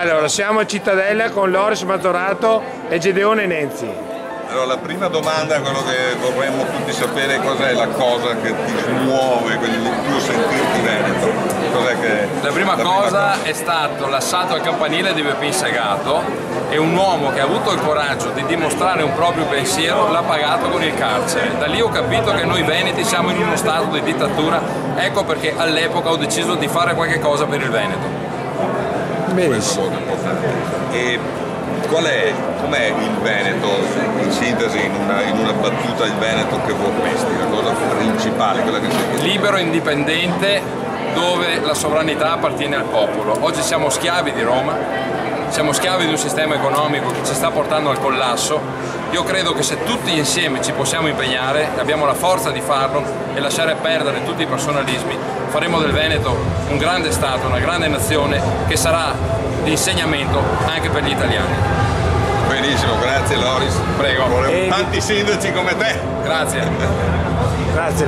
Allora, siamo a Cittadella con Loris Mazzorato e Gedeone Nenzi. Allora, la prima domanda, quello che vorremmo tutti sapere, cos'è la cosa che ti smuove, il tuo sentirti veneto? Cos'è che... La prima cosa è stato l'assalto al campanile di Beppin Sagato e un uomo che ha avuto il coraggio di dimostrare un proprio pensiero l'ha pagato con il carcere. Da lì ho capito che noi veneti siamo in uno stato di dittatura, ecco perché all'epoca ho deciso di fare qualche cosa per il Veneto. Benissimo. Molto importante. E com'è il Veneto, in sintesi, in una battuta, il Veneto che vorresti, la cosa principale, quella che sei? Libero e indipendente, dove la sovranità appartiene al popolo. Oggi siamo schiavi di Roma, siamo schiavi di un sistema economico che ci sta portando al collasso. Io credo che se tutti insieme ci possiamo impegnare, abbiamo la forza di farlo e lasciare perdere tutti i personalismi, faremo del Veneto un grande Stato, una grande nazione che sarà di insegnamento anche per gli italiani. Benissimo, grazie Loris. Prego. Tanti sindaci come te. Grazie. Grazie.